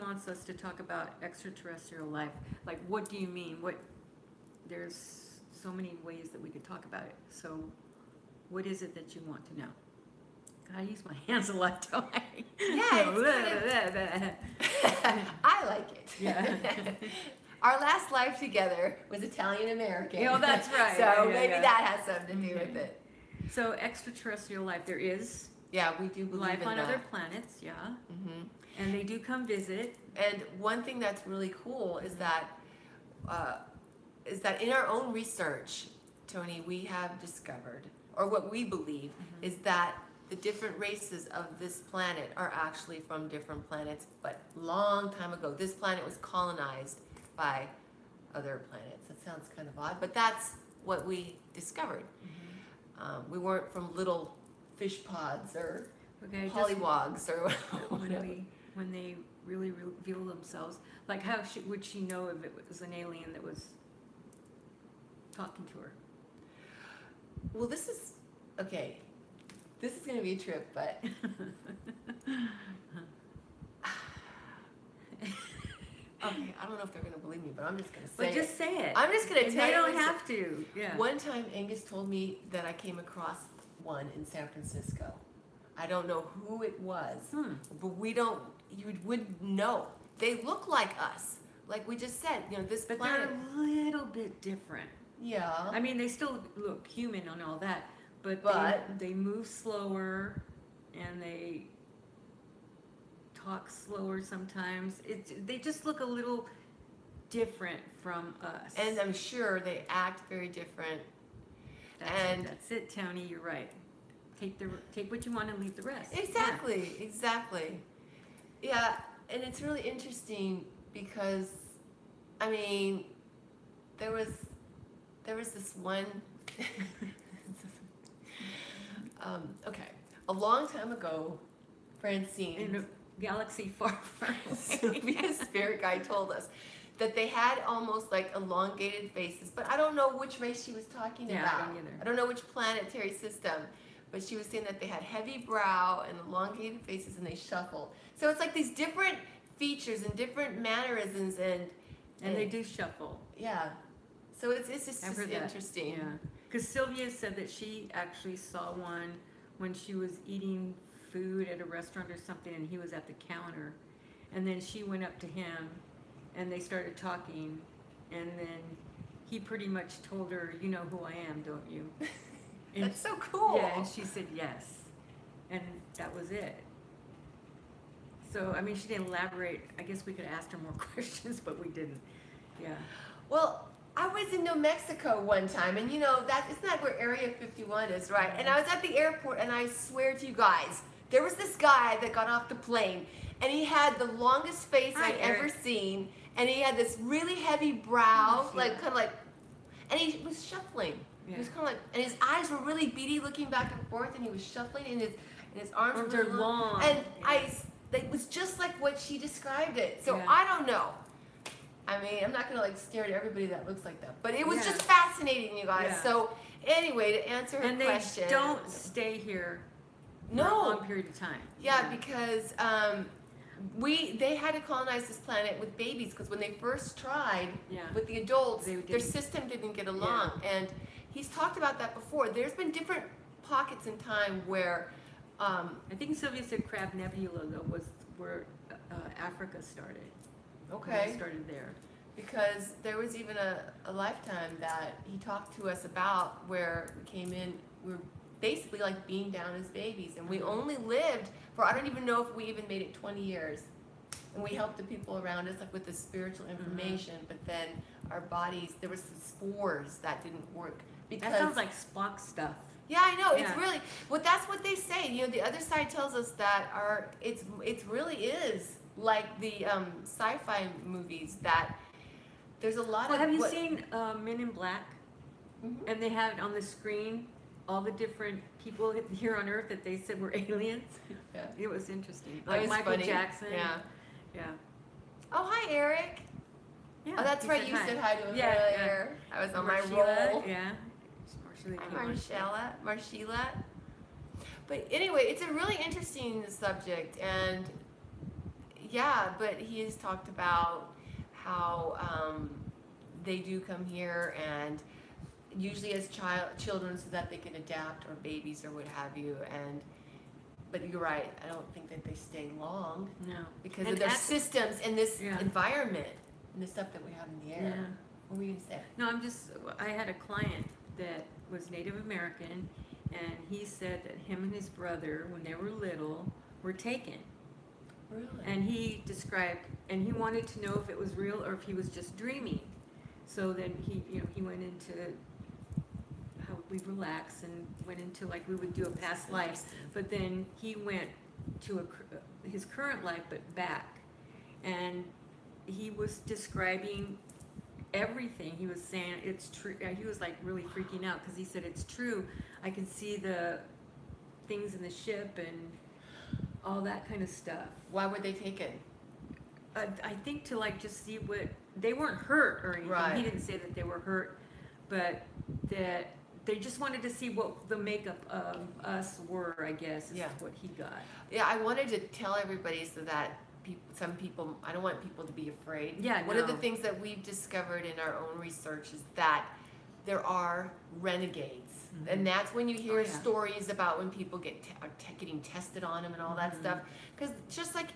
Wants us to talk about extraterrestrial life. Like, what do you mean? There's so many ways that we could talk about it. So, what is it that you want to know? God, I use my hands a lot, don't I? Yeah, I like it. Yeah. Our last life together was Italian American. Oh, that's right. So maybe that has something to do with it. So, extraterrestrial life, there is Yeah, we do believe life in on that. other planets, yeah. And they do come visit. And one thing that's really cool is that in our own research, Tony, we have discovered, or what we believe, is that the different races of this planet are actually from different planets, but long time ago. This planet was colonized by other planets. That sounds kind of odd, but that's what we discovered. We weren't from little fish pods or pollywogs or whatever. When they really reveal themselves, like how would she know if it was an alien that was talking to her? Well, this is okay. This is going to be a trip, but okay, I don't know if they're going to believe me, but I'm just going to say But just say it. I'm just going to tell you. They don't have to. Yeah. One time, Angus told me that I came across one in San Francisco. I don't know who it was, but you wouldn't know. They look like us. Like we just said, this But planet. they're a little bit different. Yeah. I mean, they still look human and all that, but they move slower and they talk slower sometimes. They just look a little different from us. And I'm sure they act very different. That's it, Tony. You're right. Take what you want and leave the rest. Exactly. Yeah, and it's really interesting because, I mean, there was this one. Okay, a long time ago, Francine, in a galaxy far, far away, the spirit guide told us that they had almost like elongated faces, but I don't know which race she was talking about. I don't either. I don't know which planetary system. But she was saying that they had heavy brow and elongated faces and they shuffle. So it's like these different features and different mannerisms and they do shuffle. Yeah. So it's just interesting. Yeah. Because Sylvia said that she actually saw one when she was eating food at a restaurant or something and he was at the counter. And then she went up to him and they started talking. And then he pretty much told her, "You know who I am, don't you?" That's so cool. Yeah, and she said yes. And that was it. So, I mean, she didn't elaborate. I guess we could have asked her more questions, but we didn't. Yeah. Well, I was in New Mexico one time, and isn't that where Area 51 is, right? And I was at the airport, and I swear to you guys, there was this guy that got off the plane, and he had the longest face I'd ever seen, and he had this really heavy brow, and he was shuffling. Yeah. He was kind of like, and his eyes were really beady, looking back and forth, and he was shuffling, and his arms were really long. And it was just like what she described it. So I don't know. I mean, I'm not gonna stare at everybody that looks like that, but it was just fascinating, you guys. Yeah. So anyway, to answer her question, and they don't stay here for a long period of time. Yeah, because they had to colonize this planet with babies because when they first tried with the adults, their system didn't get along. And he's talked about that before. There's been different pockets in time where I think Sylvia said Crab Nebula though was where Africa started. Okay. They started there. Because there was even a lifetime that he talked to us about where we came in, we were basically like being down as babies, and we only lived for, I don't even know if we even made it 20 years. And we helped the people around us with the spiritual information, but then our bodies, there was some spores that didn't work. Because, that sounds like Spock stuff. Yeah, I know. It's really, well, that's what they say. The other side tells us that it really is like the sci-fi movies, that there's a lot of... Have you seen Men in Black? And they had on the screen all the different people here on Earth that they said were aliens. Yeah. It was interesting. Like Michael Jackson. Yeah. Oh, hi, Eric. Yeah, oh, that's right. You said hi to him earlier. I was on my roll. Yeah. Marshila. But anyway, it's a really interesting subject, and yeah, but he has talked about how they do come here, and usually as children, so that they can adapt, or babies or what have you. And but you're right, I don't think that they stay long No. because And of their at- systems and this Yeah. environment and the stuff that we have in the air. Yeah. What were you gonna say? No, I had a client that was Native American, and he said that him and his brother, when they were little, were taken. Really? And he described, and he wanted to know if it was real or if he was just dreaming. So then he went into how we relax and went into like we would do a past life. But then he went to his current life, but back. And he was describing everything. He was saying it's true. He was like really freaking out because he said it's true. I can see the things in the ship and all that kind of stuff. Why were they taken? I think to like just see what they weren't hurt or anything. Right. He didn't say that they were hurt, but that they just wanted to see what the makeup of us were. I guess is Yeah. what he got. Yeah, I wanted to tell everybody so that some people, I don't want people to be afraid. Yeah, One of the no. things that we've discovered in our own research is that there are renegades. Mhm. And that's when you hear Oh, yeah. stories about when people are getting tested on them and all that Mhm. stuff. Because just like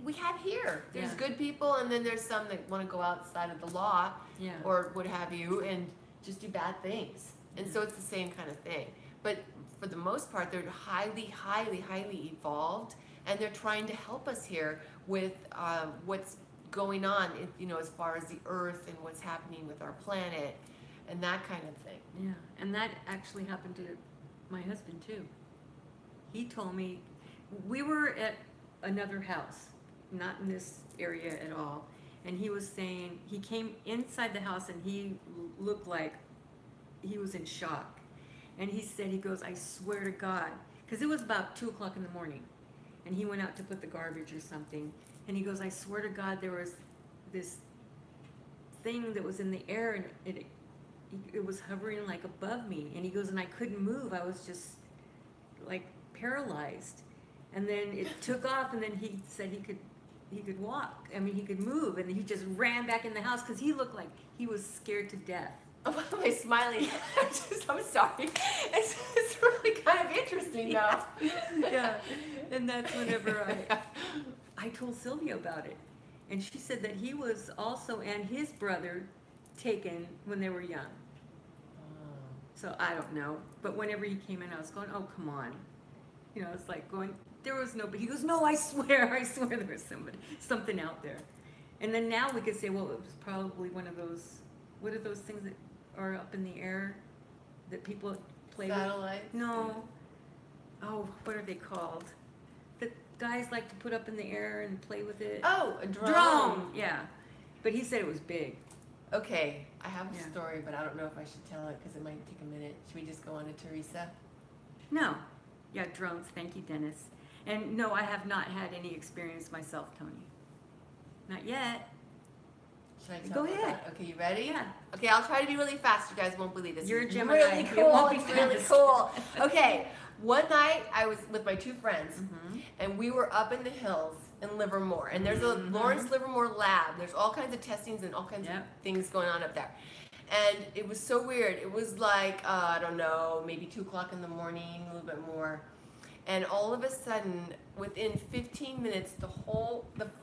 we have here, there's Yeah. good people, and then there's some that want to go outside of the law Yeah. or what have you and just do bad things. And so it's the same kind of thing. But for the most part, they're highly, highly, highly evolved, and they're trying to help us here with what's going on, as far as the Earth and what's happening with our planet and that kind of thing. Yeah, and that actually happened to my husband too. He told me we were at another house, not in this area at all, and he was saying he came inside the house and he looked like he was in shock. And he said, he goes, I swear to God, because it was about 2 o'clock in the morning, and he went out to put the garbage or something, and he goes, I swear to God, there was this thing that was in the air, and it was hovering like above me, and he goes, and I couldn't move. I was just like paralyzed. And then it took off, and then he said he could walk. I mean, he could move, and he just ran back in the house because he looked like he was scared to death. Oh, why am I smiling? I'm sorry. It's really kind of interesting, though. Yeah, and that's whenever I told Sylvia about it, and she said that he was also, and his brother, taken when they were young. So I don't know, but whenever he came in, I was going, oh, come on. It's like going, there was nobody. He goes, no, I swear there was something out there. And then now we could say, well, it was probably one of those, what are those things that are up in the air that people play with? Satellites? No. Oh, what are they called? The guys like to put up in the air and play with it. Oh, a drone. Drone, yeah. But he said it was big. Okay, I have a Yeah. story, but I don't know if I should tell it because it might take a minute. Should we just go on to Teresa? No. Yeah, drones. Thank you, Dennis. And no, I have not had any experience myself, Tony. Not yet. Should I Go tell about ahead. that? Okay, you ready? Yeah. Okay, I'll try to be really fast. You guys won't believe this. You're a It's Gemini. really It cool. won't be It's really fast. cool. Okay, one night I was with my two friends, Mm-hmm. and we were up in the hills in Livermore. And there's a Mhm. Lawrence Livermore lab. There's all kinds of testings and all kinds of Yep. things going on up there. And it was so weird. It was like, I don't know, maybe 2 o'clock in the morning, a little bit more. And all of a sudden, within 15 minutes, the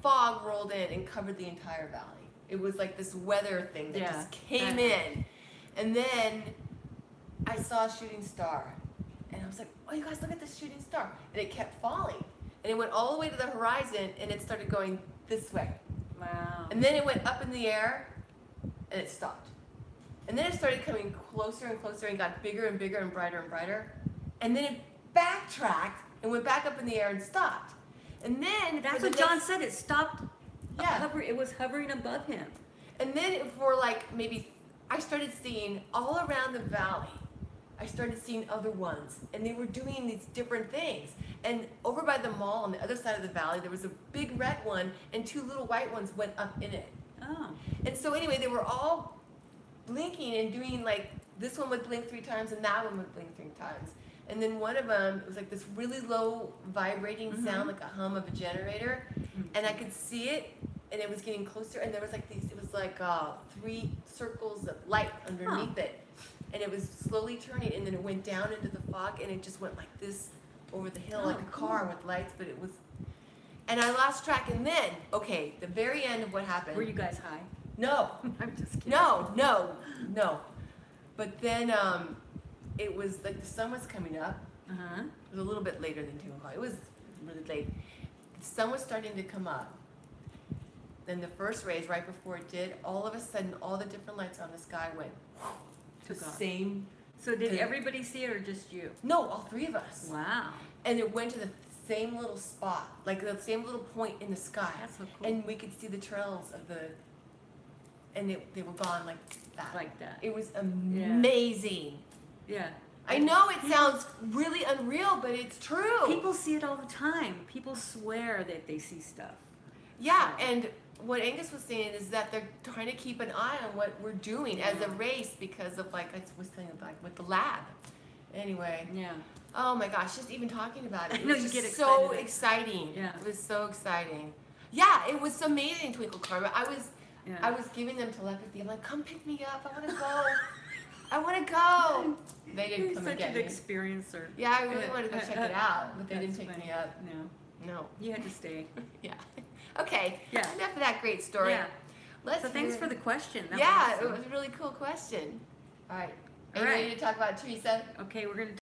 fog rolled in and covered the entire valley. It was like this weather thing that Yeah. just came in. And then I saw a shooting star. And I was like, oh, you guys, look at this shooting star. And it kept falling. And it went all the way to the horizon, and it started going this way. Wow. And then it went up in the air, and it stopped. And then it started coming closer and closer and got bigger and bigger and brighter and brighter. And then it backtracked and went back up in the air and stopped. And then That's what John said. It stopped. Yeah. It was hovering above him. And then for like maybe, I started seeing all around the valley, I started seeing other ones. And they were doing these different things. And over by the mall on the other side of the valley, there was a big red one and 2 little white ones went up in it. Oh. And so anyway, they were all blinking and doing like, this one would blink 3 times and that one would blink 3 times. And then one of them, it was like this really low vibrating sound, like a hum of a generator. And I could see it, and it was getting closer, and there was like these, it was like 3 circles of light underneath it. And it was slowly turning, and then it went down into the fog, and it just went like this over the hill, like a car with lights, but it was, and I lost track. And then, okay, the very end of what happened. Were you guys high? No. I'm just kidding. No. But then it was like the sun was coming up. It was a little bit later than 2 o'clock. It was really late. The sun was starting to come up. Then the first rays, right before it did, all of a sudden, all the different lights on the sky went the same. So did everybody see it or just you? No, all 3 of us. Wow. And it went to the same little spot, like the same little point in the sky. That's so cool. And we could see the trails of the, and they were gone like that. Like that. It was amazing. Yeah. I know it sounds really unreal, but it's true. People see it all the time. People swear that they see stuff. Yeah, and what Angus was saying is that they're trying to keep an eye on what we're doing as a race because of, like I was telling you, like with the lab. Anyway. Yeah. Oh my gosh, just even talking about it. I know was you just get so excited. exciting. Yeah. It was so exciting. Yeah, it was amazing, Twinkle Karma. I was giving them telepathy. I'm like, come pick me up. I want to go. I want to go. They didn't come and get me. You're such an experiencer. Yeah, I really wanted to go check it out, but they didn't pick me up. No. You had to stay. Yeah. Okay. Yeah. Enough of that great story. Yeah. Let's So thanks for the question. That yeah, was it awesome. was a really cool question. All right. Are All you right. ready to talk about Teresa? Okay, we're going to